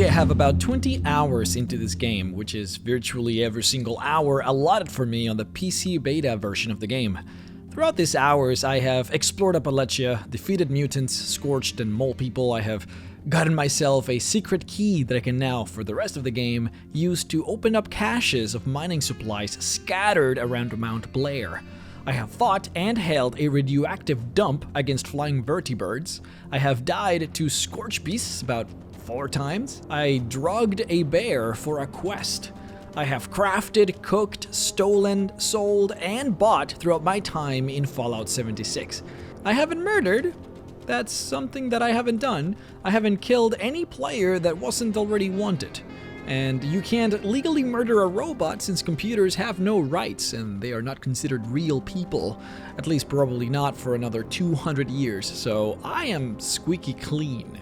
Currently I have about 20 hours into this game, which is virtually every single hour allotted for me on the PC beta version of the game. Throughout these hours I have explored Appalachia, defeated mutants, scorched and mole people. I have gotten myself a secret key that I can now, for the rest of the game, use to open up caches of mining supplies scattered around Mount Blair. I have fought and held a radioactive dump against flying vertibirds. I have died to scorch beasts about 4 times. I drugged a bear for a quest. I have crafted, cooked, stolen, sold, and bought throughout my time in Fallout 76. I haven't murdered. That's something that I haven't done. I haven't killed any player that wasn't already wanted. And you can't legally murder a robot since computers have no rights and they are not considered real people. At least probably not for another 200 years, so I am squeaky clean.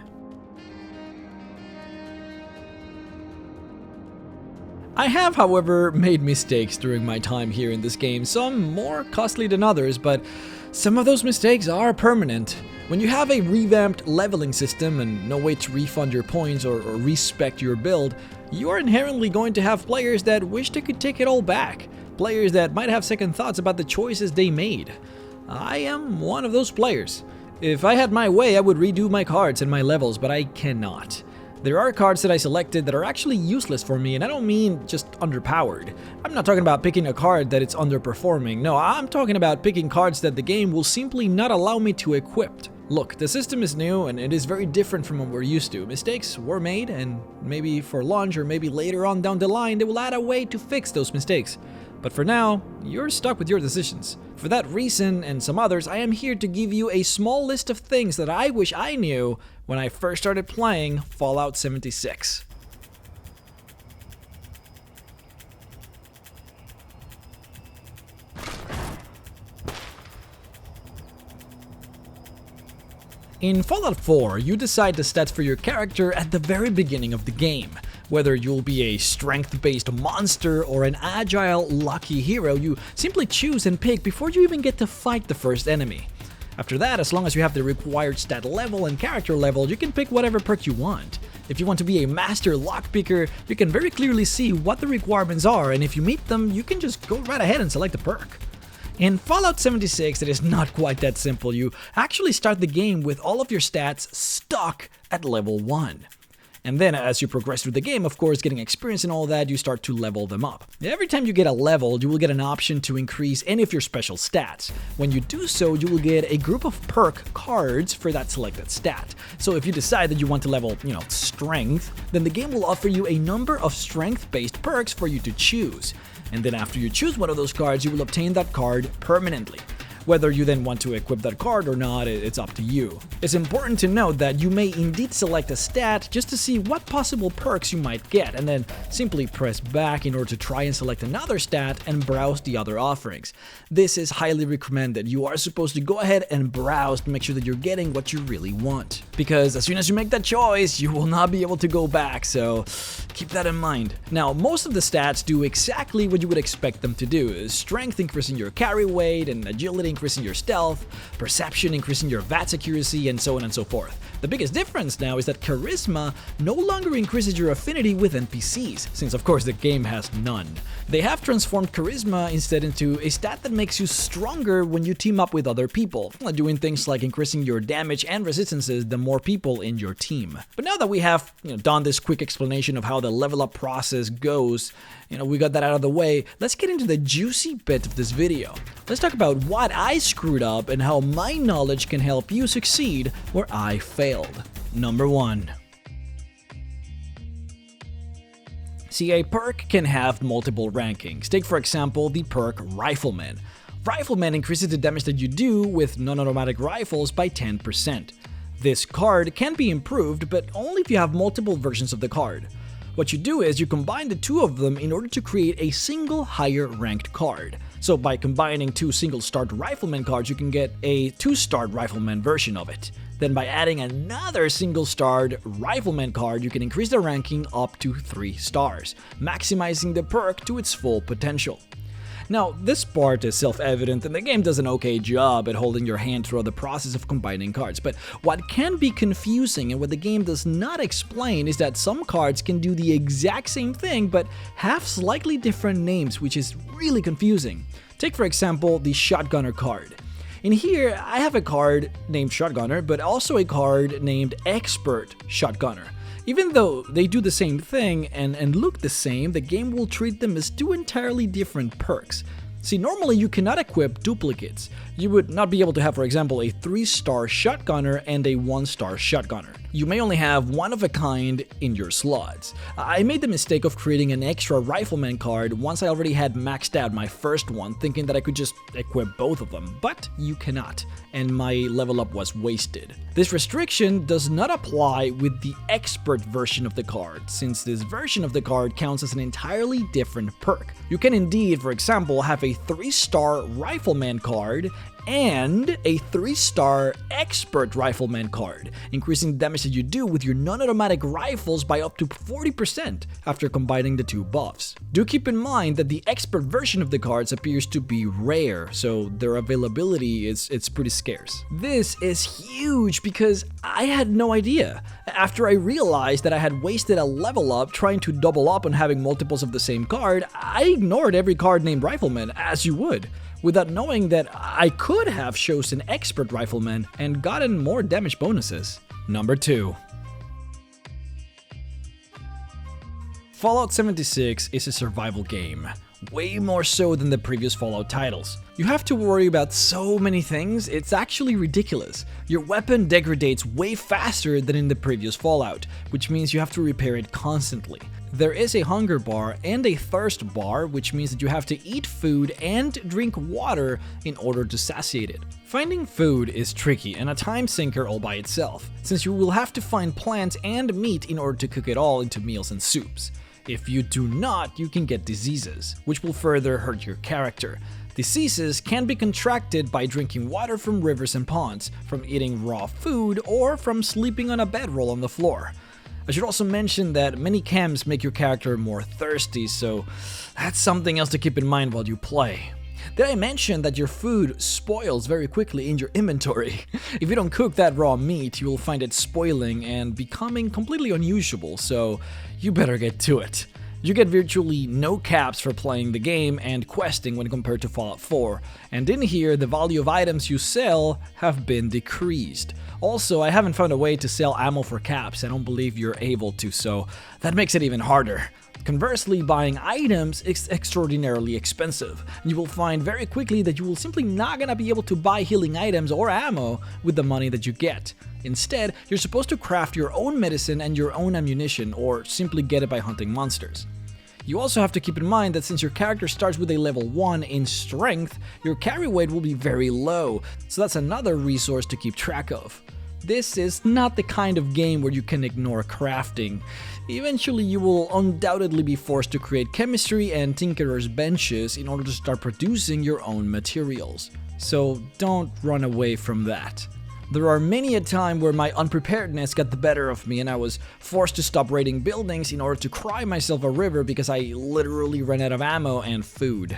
I have, however, made mistakes during my time here in this game, some more costly than others, but some of those mistakes are permanent. When you have a revamped leveling system and no way to refund your points or respec your build, you are inherently going to have players that wish they could take it all back, players that might have second thoughts about the choices they made. I am one of those players. If I had my way, I would redo my cards and my levels, but I cannot. There are cards that I selected that are actually useless for me, and I don't mean just underpowered. I'm not talking about picking a card that it's underperforming. No, I'm talking about picking cards that the game will simply not allow me to equip. Look, the system is new and it is very different from what we're used to. Mistakes were made, and maybe for launch or maybe later on down the line they will add a way to fix those mistakes. But for now, you're stuck with your decisions. For that reason and some others, I am here to give you a small list of things that I wish I knew when I first started playing Fallout 76. In Fallout 4, you decide the stats for your character at the very beginning of the game. Whether you'll be a strength-based monster or an agile, lucky hero, you simply choose and pick before you even get to fight the first enemy. After that, as long as you have the required stat level and character level, you can pick whatever perk you want. If you want to be a master lockpicker, you can very clearly see what the requirements are, and if you meet them, you can just go right ahead and select the perk. In Fallout 76, it is not quite that simple. You actually start the game with all of your stats stuck at level 1. And then as you progress through the game, of course, getting experience and all that, you start to level them up. Every time you get a level, you will get an option to increase any of your special stats. When you do so, you will get a group of perk cards for that selected stat. So if you decide that you want to level, strength, then the game will offer you a number of strength-based perks for you to choose. And then after you choose one of those cards, you will obtain that card permanently. Whether you then want to equip that card or not, it's up to you. It's important to note that you may indeed select a stat just to see what possible perks you might get, and then simply press back in order to try and select another stat and browse the other offerings. This is highly recommended. You are supposed to go ahead and browse to make sure that you're getting what you really want. Because as soon as you make that choice, you will not be able to go back, so keep that in mind. Now, most of the stats do exactly what you would expect them to do. Strength increasing your carry weight, and agility increasing your stealth, perception increasing your VATS accuracy, and so on and so forth. The biggest difference now is that charisma no longer increases your affinity with NPCs, since of course the game has none. They have transformed charisma instead into a stat that makes you stronger when you team up with other people, doing things like increasing your damage and resistances the more people in your team. But now that we have done this quick explanation of how the level up process goes, we got that out of the way, let's get into the juicy bit of this video. Let's talk about what I screwed up and how my knowledge can help you succeed where I failed. Number 1. See, a perk can have multiple rankings. Take for example the perk Rifleman. Rifleman increases the damage that you do with non-automatic rifles by 10%. This card can be improved, but only if you have multiple versions of the card. What you do is you combine the two of them in order to create a single higher ranked card. So by combining 2 single-start Rifleman cards, you can get a 2-star Rifleman version of it. Then by adding another single-starred Rifleman card, you can increase the ranking up to 3 stars, maximizing the perk to its full potential. Now, this part is self-evident and the game does an okay job at holding your hand throughout the process of combining cards, but what can be confusing and what the game does not explain is that some cards can do the exact same thing but have slightly different names, which is really confusing. Take for example the Shotgunner card. In here, I have a card named Shotgunner, but also a card named Expert Shotgunner. Even though they do the same thing and look the same, the game will treat them as two entirely different perks. See, normally you cannot equip duplicates. You would not be able to have, for example, a 3-star Shotgunner and a 1-star Shotgunner. You may only have one of a kind in your slots. I made the mistake of creating an extra Rifleman card once I already had maxed out my first one, thinking that I could just equip both of them, but you cannot, and my level up was wasted. This restriction does not apply with the Expert version of the card, since this version of the card counts as an entirely different perk. You can indeed, for example, have a 3-star Rifleman card and a 3-star Expert Rifleman card, increasing the damage that you do with your non-automatic rifles by up to 40% after combining the two buffs. Do keep in mind that the Expert version of the cards appears to be rare, so their availability is pretty scarce. This is huge because I had no idea. After I realized that I had wasted a level up trying to double up on having multiples of the same card, I ignored every card named Rifleman, as you would, without knowing that I could have chosen Expert Rifleman and gotten more damage bonuses. Number 2. Fallout 76 is a survival game, way more so than the previous Fallout titles. You have to worry about so many things, it's actually ridiculous. Your weapon degrades way faster than in the previous Fallout, which means you have to repair it constantly. There is a hunger bar and a thirst bar, which means that you have to eat food and drink water in order to satiate it. Finding food is tricky and a time sinker all by itself, since you will have to find plants and meat in order to cook it all into meals and soups. If you do not, you can get diseases, which will further hurt your character. Diseases can be contracted by drinking water from rivers and ponds, from eating raw food, or from sleeping on a bedroll on the floor. I should also mention that many chems make your character more thirsty, so that's something else to keep in mind while you play. Did I mention that your food spoils very quickly in your inventory? If you don't cook that raw meat, you will find it spoiling and becoming completely unusable, so you better get to it. You get virtually no caps for playing the game and questing when compared to Fallout 4, and in here the value of items you sell have been decreased. Also, I haven't found a way to sell ammo for caps. I don't believe you're able to, so that makes it even harder. Conversely, buying items is extraordinarily expensive, and you will find very quickly that you will simply not gonna be able to buy healing items or ammo with the money that you get. Instead, you're supposed to craft your own medicine and your own ammunition, or simply get it by hunting monsters. You also have to keep in mind that since your character starts with a level 1 in strength, your carry weight will be very low, so that's another resource to keep track of. This is not the kind of game where you can ignore crafting. Eventually you will undoubtedly be forced to create chemistry and tinkerer's benches in order to start producing your own materials. So don't run away from that. There are many a time where my unpreparedness got the better of me and I was forced to stop raiding buildings in order to cry myself a river because I literally ran out of ammo and food.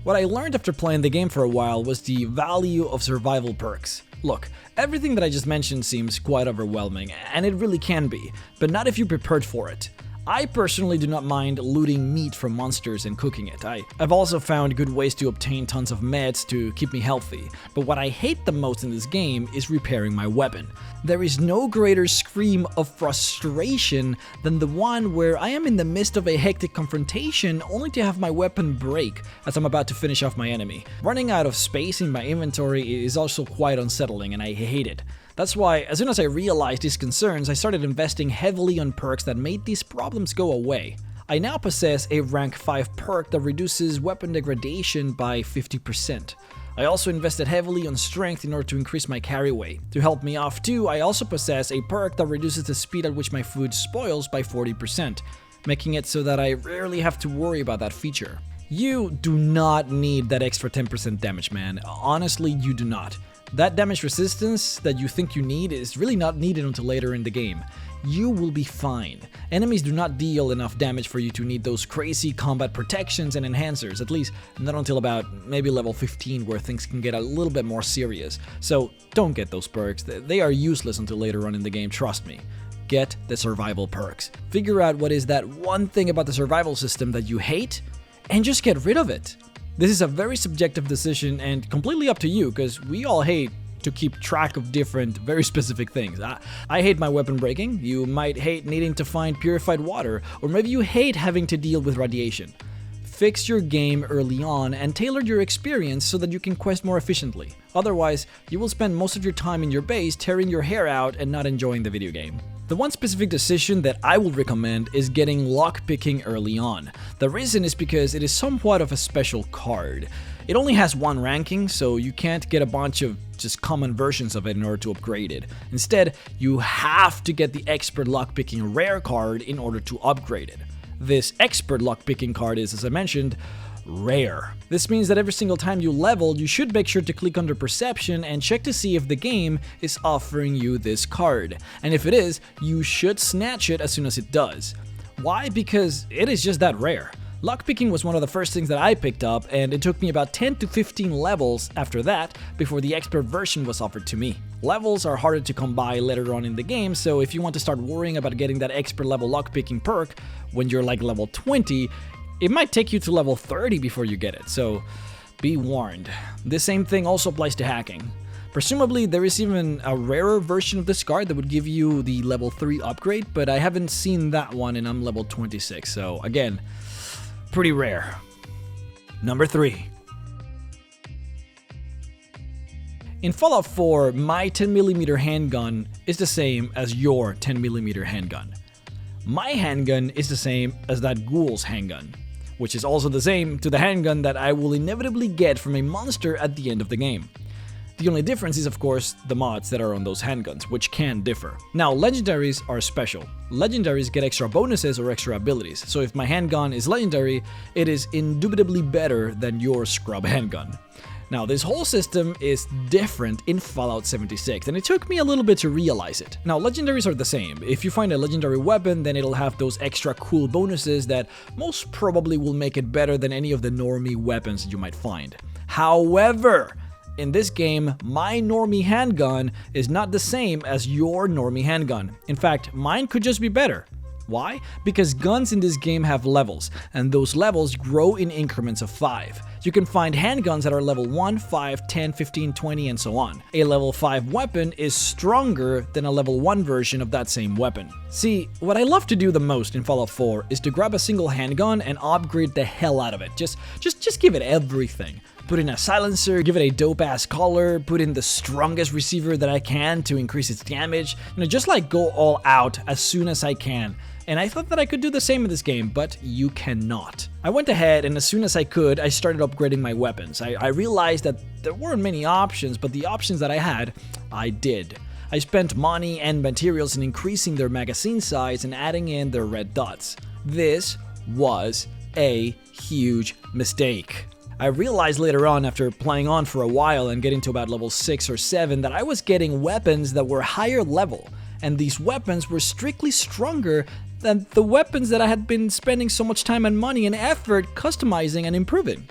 What I learned after playing the game for a while was the value of survival perks. Look, everything that I just mentioned seems quite overwhelming, and it really can be, but not if you're prepared for it. I personally do not mind looting meat from monsters and cooking it. I've also found good ways to obtain tons of meds to keep me healthy, but what I hate the most in this game is repairing my weapon. There is no greater scream of frustration than the one where I am in the midst of a hectic confrontation only to have my weapon break as I'm about to finish off my enemy. Running out of space in my inventory is also quite unsettling and I hate it. That's why, as soon as I realized these concerns, I started investing heavily on perks that made these problems go away. I now possess a rank 5 perk that reduces weapon degradation by 50%. I also invested heavily on strength in order to increase my carry weight. To help me off too, I also possess a perk that reduces the speed at which my food spoils by 40%, making it so that I rarely have to worry about that feature. You do not need that extra 10% damage, man. Honestly, you do not. That damage resistance that you think you need is really not needed until later in the game. you will be fine. Enemies do not deal enough damage for you to need those crazy combat protections and enhancers, at least not until about maybe level 15 where things can get a little bit more serious. So don't get those perks, they are useless until later on in the game, trust me. Get the survival perks. Figure out what is that one thing about the survival system that you hate, and just get rid of it. This is a very subjective decision and completely up to you, because we all hate to keep track of different, very specific things. I hate my weapon breaking, you might hate needing to find purified water, or maybe you hate having to deal with radiation. Fix your game early on and tailor your experience so that you can quest more efficiently. Otherwise, you will spend most of your time in your base tearing your hair out and not enjoying the video game. The one specific decision that I would recommend is getting lockpicking early on. The reason is because it is somewhat of a special card. It only has one ranking, so you can't get a bunch of just common versions of it in order to upgrade it. Instead, you have to get the expert lockpicking rare card in order to upgrade it. This expert lockpicking card is, as I mentioned, rare. This means that every single time you level, you should make sure to click under perception and check to see if the game is offering you this card. And if it is, you should snatch it as soon as it does. Why? Because it is just that rare. Lockpicking was one of the first things that I picked up, and it took me about 10 to 15 levels after that before the expert version was offered to me. Levels are harder to come by later on in the game, so if you want to start worrying about getting that expert level lockpicking perk when you're like level 20, it might take you to level 30 before you get it, so be warned. The same thing also applies to hacking. Presumably, there is even a rarer version of this card that would give you the level 3 upgrade, but I haven't seen that one and I'm level 26, so again, pretty rare. Number 3. In Fallout 4, my 10mm handgun is the same as your 10mm handgun. My handgun is the same as that ghoul's handgun, which is also the same to the handgun that I will inevitably get from a monster at the end of the game. The only difference is, of course, the mods that are on those handguns, which can differ. Now, legendaries are special. Legendaries get extra bonuses or extra abilities, so if my handgun is legendary, it is indubitably better than your scrub handgun. Now, this whole system is different in Fallout 76, and it took me a little bit to realize it. Now, legendaries are the same. If you find a legendary weapon, then it'll have those extra cool bonuses that most probably will make it better than any of the normie weapons you might find. However, in this game, my normie handgun is not the same as your normie handgun. In fact, mine could just be better. Why? Because guns in this game have levels, and those levels grow in increments of 5. You can find handguns that are level 1, 5, 10, 15, 20, and so on. A level 5 weapon is stronger than a level 1 version of that same weapon. See, what I love to do the most in Fallout 4 is to grab a single handgun and upgrade the hell out of it. Just give it everything. Put in a silencer, give it a dope-ass collar, put in the strongest receiver that I can to increase its damage, just like go all out as soon as I can. And I thought that I could do the same in this game, but you cannot. I went ahead and as soon as I could, I started upgrading my weapons. I realized that there weren't many options, but the options that I had, I did. I spent money and materials in increasing their magazine size and adding in their red dots. This was a huge mistake. I realized later on, after playing on for a while and getting to about level 6 or 7, that I was getting weapons that were higher level, and these weapons were strictly stronger than the weapons that I had been spending so much time and money and effort customizing and improving.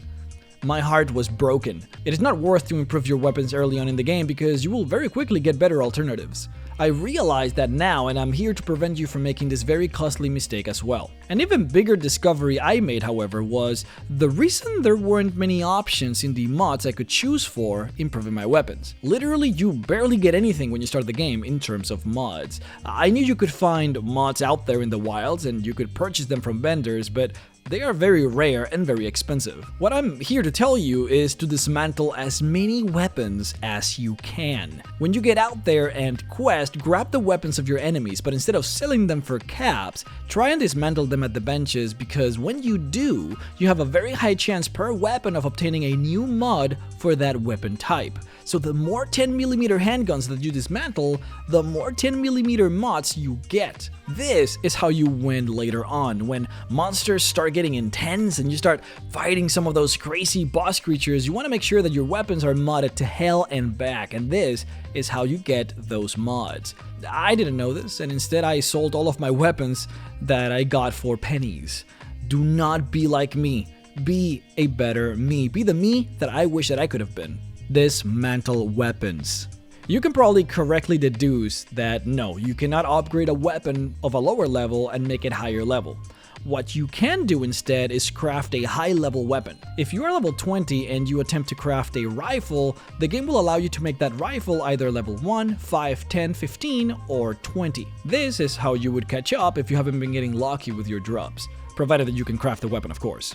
My heart was broken. It is not worth to improve your weapons early on in the game because you will very quickly get better alternatives. I realize that now, and I'm here to prevent you from making this very costly mistake as well. An even bigger discovery I made, however, was the reason there weren't many options in the mods I could choose for improving my weapons. Literally, you barely get anything when you start the game in terms of mods. I knew you could find mods out there in the wilds and you could purchase them from vendors, but they are very rare and very expensive. What I'm here to tell you is to dismantle as many weapons as you can. When you get out there and quest, grab the weapons of your enemies, but instead of selling them for caps, try and dismantle them at the benches, because when you do, you have a very high chance per weapon of obtaining a new mod for that weapon type. So the more 10mm handguns that you dismantle, the more 10mm mods you get. This is how you win later on. When monsters start getting intense and you start fighting some of those crazy boss creatures, you want to make sure that your weapons are modded to hell and back, and this is how you get those mods. I didn't know this, and instead I sold all of my weapons that I got for pennies. Do not be like me. Be a better me. Be the me that I wish that I could have been. Dismantle weapons. You can probably correctly deduce that no, you cannot upgrade a weapon of a lower level and make it higher level. What you can do instead is craft a high level weapon. If you are level 20 and you attempt to craft a rifle, the game will allow you to make that rifle either level 1, 5, 10, 15, or 20. This is how you would catch up if you haven't been getting lucky with your drops, provided that you can craft a weapon, of course.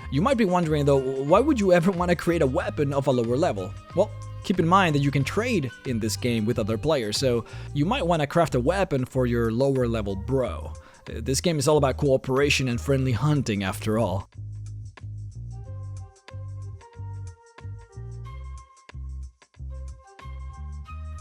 You might be wondering though, why would you ever want to create a weapon of a lower level? Well, keep in mind that you can trade in this game with other players, so you might want to craft a weapon for your lower level bro. This game is all about cooperation and friendly hunting after all.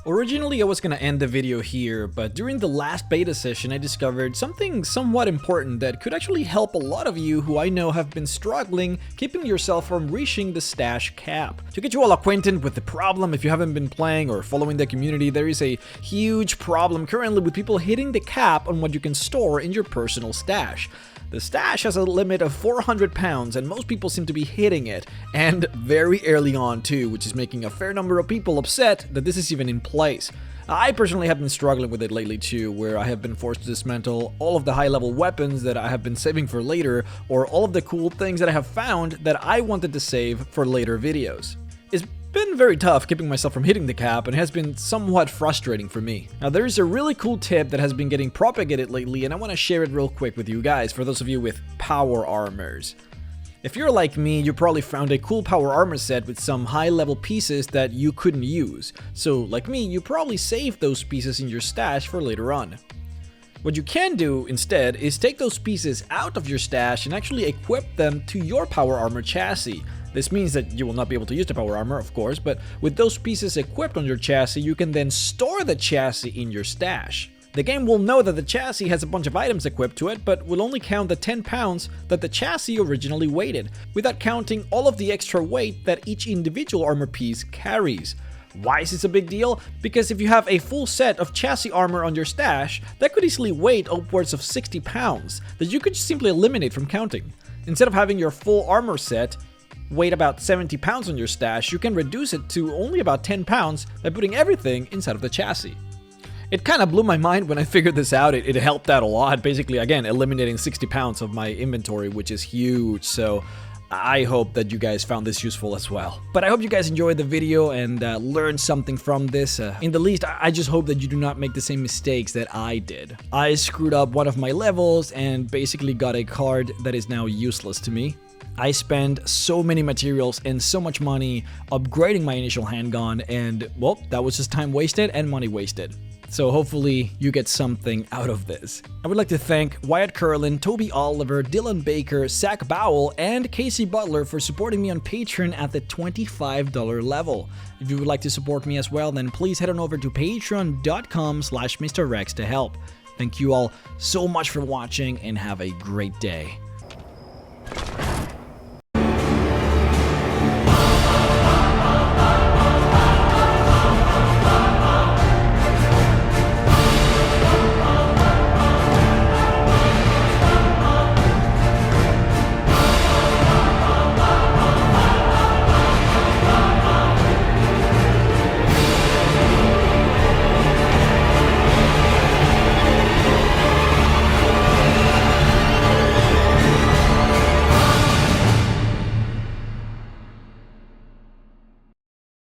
Originally, I was gonna end the video here, but during the last beta session, I discovered something somewhat important that could actually help a lot of you who I know have been struggling keeping yourself from reaching the stash cap. To get you all acquainted with the problem, if you haven't been playing or following the community, there is a huge problem currently with people hitting the cap on what you can store in your personal stash. The stash has a limit of 400 pounds, and most people seem to be hitting it, and very early on too, which is making a fair number of people upset that this is even in place. I personally have been struggling with it lately too, where I have been forced to dismantle all of the high-level weapons that I have been saving for later, or all of the cool things that I have found that I wanted to save for later videos. It's been very tough keeping myself from hitting the cap, and has been somewhat frustrating for me. Now there is a really cool tip that has been getting propagated lately, and I want to share it real quick with you guys for those of you with power armors. If you're like me, you probably found a cool power armor set with some high level pieces that you couldn't use. So like me, you probably saved those pieces in your stash for later on. What you can do instead is take those pieces out of your stash and actually equip them to your power armor chassis. This means that you will not be able to use the power armor, of course, but with those pieces equipped on your chassis, you can then store the chassis in your stash. The game will know that the chassis has a bunch of items equipped to it, but will only count the 10 pounds that the chassis originally weighted, without counting all of the extra weight that each individual armor piece carries. Why is this a big deal? Because if you have a full set of chassis armor on your stash, that could easily weigh upwards of 60 pounds that you could simply eliminate from counting. Instead of having your full armor set weight about 70 pounds on your stash, you can reduce it to only about 10 pounds by putting everything inside of the chassis. It kind of blew my mind when I figured this out. It helped out a lot, basically, again, eliminating 60 pounds of my inventory, which is huge, so I hope that you guys found this useful as well. But I hope you guys enjoyed the video and learned something from this. In the least, I just hope that you do not make the same mistakes that I did. I screwed up one of my levels and basically got a card that is now useless to me. I spent so many materials and so much money upgrading my initial handgun, and well, that was just time wasted and money wasted. So hopefully you get something out of this. I would like to thank Wyatt Curlin, Toby Oliver, Dylan Baker, Zach Bowell, and Casey Butler for supporting me on Patreon at the $25 level. If you would like to support me as well, then please head on over to patreon.com/MrRhexx to help. Thank you all so much for watching, and have a great day.